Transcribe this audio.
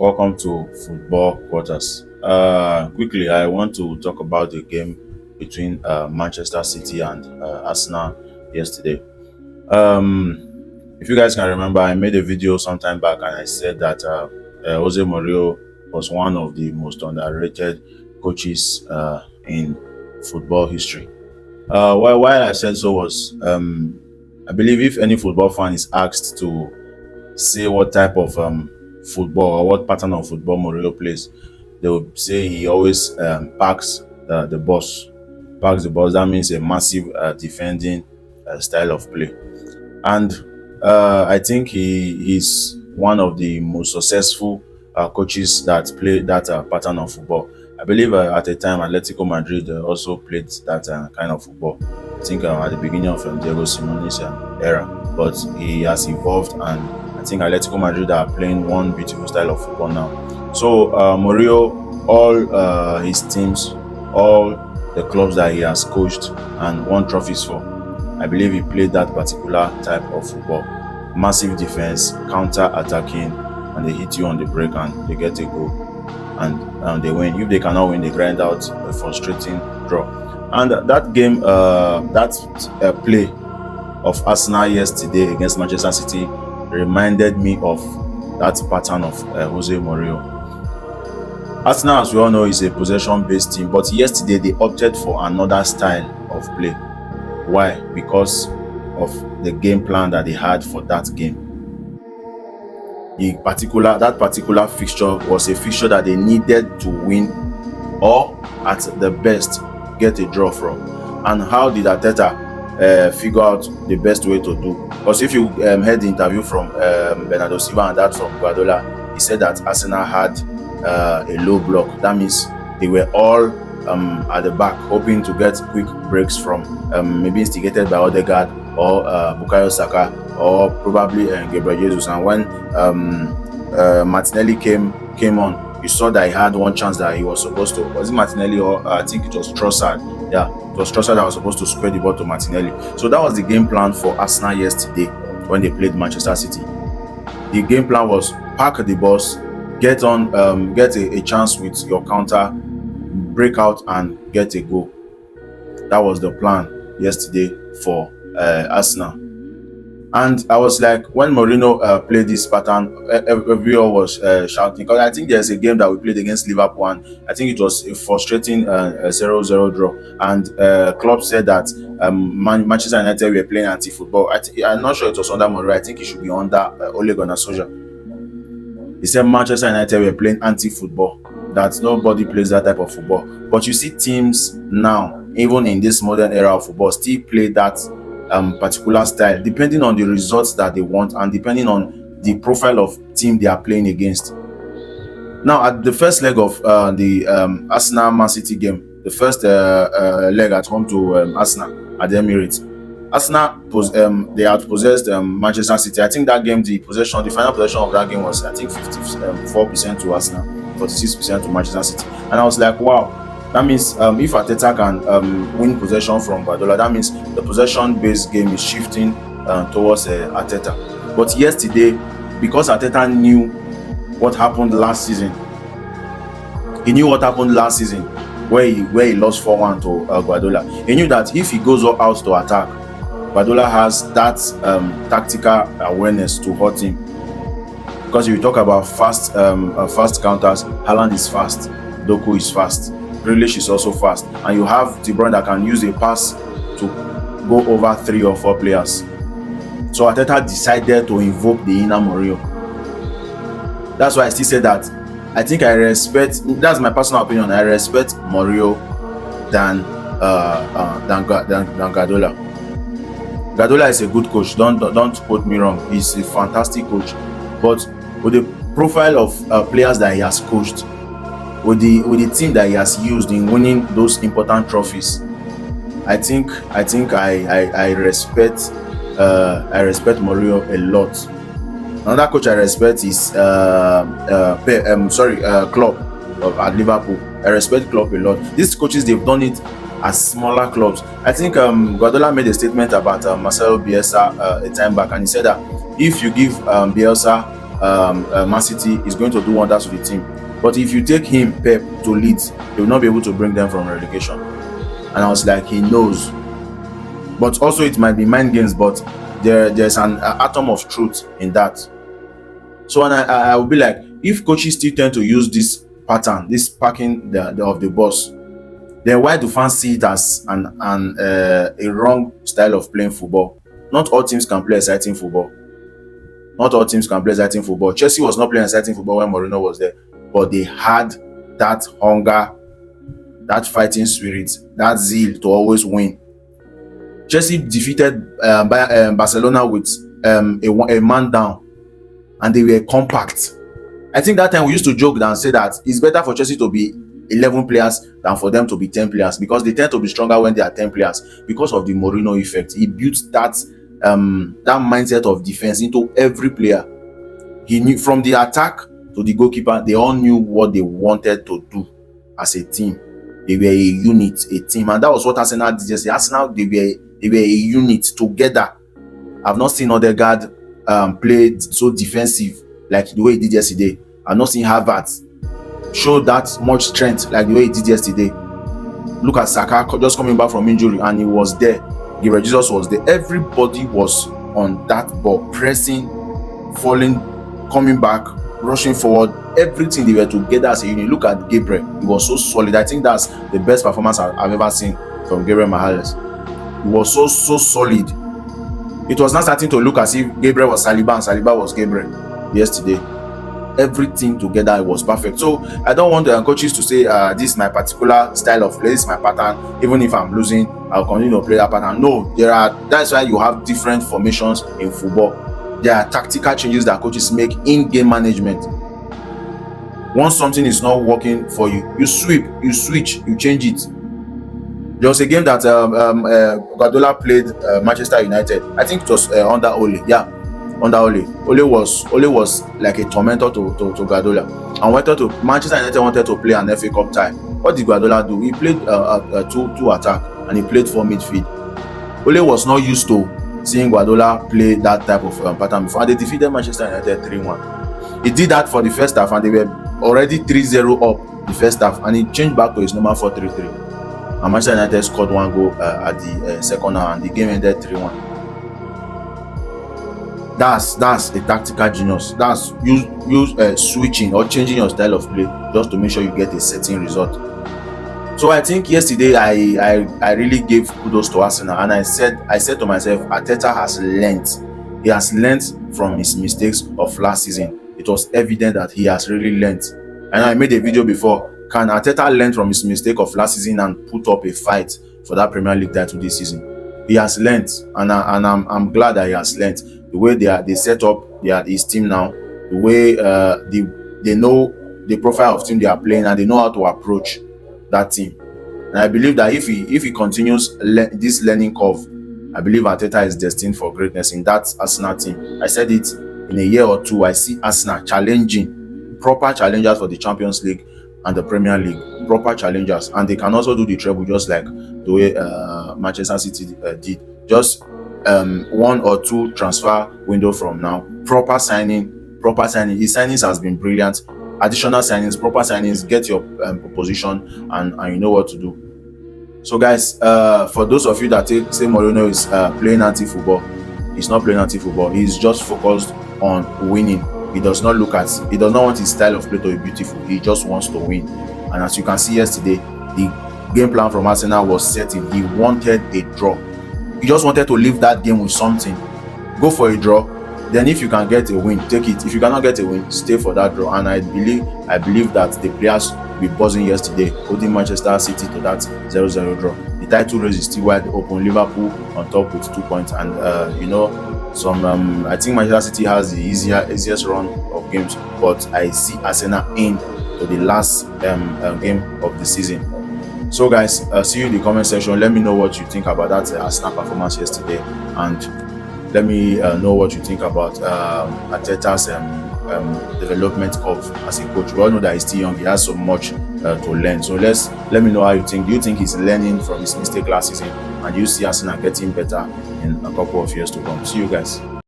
Welcome to Football Quarters. Quickly, I want to talk about the game between Manchester City and Arsenal yesterday. If you guys can remember, I made a video sometime back and I said that Jose Mourinho was one of the most underrated coaches in football history. Why I said so was I believe if any football fan is asked to say what type of football or what pattern of football Mourinho plays, they will say he always packs the bus. Packs the bus. That means a massive defending style of play. And I think he's one of the most successful coaches that play that pattern of football. I believe at a time Atletico Madrid also played that kind of football. I think at the beginning of Diego Simone's era, but he has evolved, and I think Atletico Madrid are playing one beautiful style of football now. So Mourinho, all his teams, all the clubs that he has coached and won trophies for, I believe he played that particular type of football. Massive defense, counter attacking, and they hit you on the break and they get a goal. And they win. If they cannot win, they grind out a frustrating draw. And that game, that play of Arsenal yesterday against Manchester City reminded me of that pattern of Jose Mourinho. Arsenal, as we all know, is a possession-based team, but yesterday they opted for another style of play. Why? Because of the game plan that they had for that game. That particular fixture was a fixture that they needed to win, or at the best get a draw from. And how did Arteta figure out the best way to do? Because if you heard the interview from Bernardo Silva and that from Guardiola, he said that Arsenal had a low block. That means they were all at the back, hoping to get quick breaks from maybe instigated by Odegaard or Bukayo Saka or probably Gabriel Jesus. And when Martinelli came on, you saw that he had one chance that he was supposed to. Was it Martinelli or I think it was Trossard? Yeah, it was Trossard that was supposed to square the ball to Martinelli. So that was the game plan for Arsenal yesterday when they played Manchester City. The game plan was pack the bus, get a chance with your counter, break out and get a goal. That was the plan yesterday for Arsenal. And I was like, when Mourinho played this pattern, everyone was shouting, because I think there's a game that we played against Liverpool, and I think it was a frustrating 0-0 draw. And Klopp said that Manchester United were playing anti-football. I'm not sure it was under Mourinho. I think it should be under Ole Gunnar Solskjaer. He said Manchester United were playing anti-football, that nobody plays that type of football. But you see teams now, even in this modern era of football, still play that particular style, depending on the results that they want and depending on the profile of team they are playing against. Now, at the first leg of the Arsenal-Man City game, the first leg at home to Arsenal at the Emirates, Arsenal they outpossessed Manchester City. I think that game, the final possession of that game was, I think, 54% to Arsenal, 46% to Manchester City. And I was like, wow. That means if Arteta can win possession from Guardiola, that means the possession-based game is shifting towards Arteta. But yesterday, because Arteta knew what happened last season, where he lost 4-1 to Guardiola. He knew that if he goes out to attack, Guardiola has that tactical awareness to hurt him. Because if you talk about fast counters, Haaland is fast, Doku is fast, Grealish is also fast, and you have De Bruyne that can use a pass to go over 3 or 4 players. So Arteta decided to invoke the inner Mourinho. That's why I still say that I think I respect. That's my personal opinion. I respect Mourinho than Guardiola. Guardiola is a good coach. Don't quote me wrong. He's a fantastic coach, but with the profile of players that he has coached, with the team that he has used in winning those important trophies, I think I respect Mourinho a lot. Another coach I respect is Klopp at Liverpool. I respect Klopp a lot. These coaches, they've done it as smaller clubs. I think Guardiola made a statement about Marcelo Bielsa a time back, and he said that if you give Bielsa Man City is going to do wonders to the team. But if you take him, Pep, to Leeds, he will not be able to bring them from relegation. And I was like, he knows. But also it might be mind games, but there's an atom of truth in that. So and I will be like, if coaches still tend to use this pattern, this parking of the bus, then why do fans see it as a wrong style of playing football? Not all teams can play exciting football. Not all teams can play exciting football. Chelsea was not playing exciting football when Mourinho was there, but they had that hunger, that fighting spirit, that zeal to always win. Chelsea defeated Barcelona with a man down, and they were compact. I think that time we used to joke and say that it's better for Chelsea to be 11 players than for them to be 10 players, because they tend to be stronger when they are 10 players because of the Mourinho effect. He built that mindset of defense into every player. He knew from the attack to the goalkeeper, they all knew what they wanted to do as a team. They were a unit, a team, and that was what Arsenal did yesterday. Arsenal, they were a unit together. I've not seen Odegaard play so defensive like the way he did yesterday. I've not seen Havertz show that much strength like the way he did yesterday. Look at Saka just coming back from injury and he was there. Gabriel Jesus was there. Everybody was on that ball, pressing, falling, coming back, rushing forward. Everything, they were together as a unit. Look at Gabriel. He was so solid. I think that's the best performance I've ever seen from Gabriel Magalhaes. He was so solid. It was not starting to look as if Gabriel was Saliba and Saliba was Gabriel yesterday. Everything together was perfect. So I don't want the coaches to say this is my particular style of play, this is my pattern. Even if I'm losing, I'll continue to play that pattern. No, that's why you have different formations in football. There are tactical changes that coaches make in game management. Once something is not working for you, you sweep, you switch, you change it. There was a game that Guardiola played Manchester United. I think it was under Ole. Yeah, under Ole. Ole was like a tormentor to Guardiola. And Manchester United wanted to play an FA Cup tie. What did Guardiola do? He played two attack and he played 4 midfield. Ole was not used to seeing Guardiola play that type of pattern before. And they defeated Manchester United 3-1. He did that for the first half and they were already 3-0 up the first half, and he changed back to his normal 4-3-3. And Manchester United scored 1 goal at the second half, and the game ended 3-1. That's a tactical genius. That's use switching or changing your style of play just to make sure you get a certain result. So I think yesterday I really gave kudos to Arsenal, and I said to myself, Arteta has learnt. He has learnt from his mistakes of last season. It was evident that he has really learnt. And I made a video before. Can Arteta learn from his mistake of last season and put up a fight for that Premier League title this season? He has learnt, and I'm glad that he has learnt. The way they set up his team now, the way they know the profile of team they are playing, and they know how to approach that team. And I believe that if he continues this learning curve, I believe Arteta is destined for greatness in that Arsenal team. I said it, in a year or two, I see Arsenal challenging, proper challengers for the Champions League and the Premier League, proper challengers, and they can also do the treble just like the way Manchester City did. Just 1 or 2 transfer window from now, proper signing. His signings has been brilliant. Additional signings, proper signings, get your position, and you know what to do. So guys, for those of you that say Mourinho is playing anti-football, he's not playing anti-football. He's just focused on winning. He does not want his style of play to be beautiful. He just wants to win. And as you can see yesterday, the game plan from Arsenal was setting. He wanted a draw. He just wanted to leave that game with something. Go for a draw. Then if you can get a win, take it. If you cannot get a win, stay for that draw. And I believe that the players will be buzzing yesterday, holding Manchester City to that 0-0 draw. The title race is still wide open. Liverpool on top with 2 points, and I think Manchester City has the easiest run of games, but I see Arsenal in to the last game of the season. So guys, see you in the comment section. Let me know what you think about that Arsenal performance yesterday, and let me know what you think about Arteta's development curve as a coach. We all know that he's still young. He has so much to learn. So let me know how you think. Do you think he's learning from his mistake last season, and do you see Arsenal getting better in a couple of years to come? See you guys.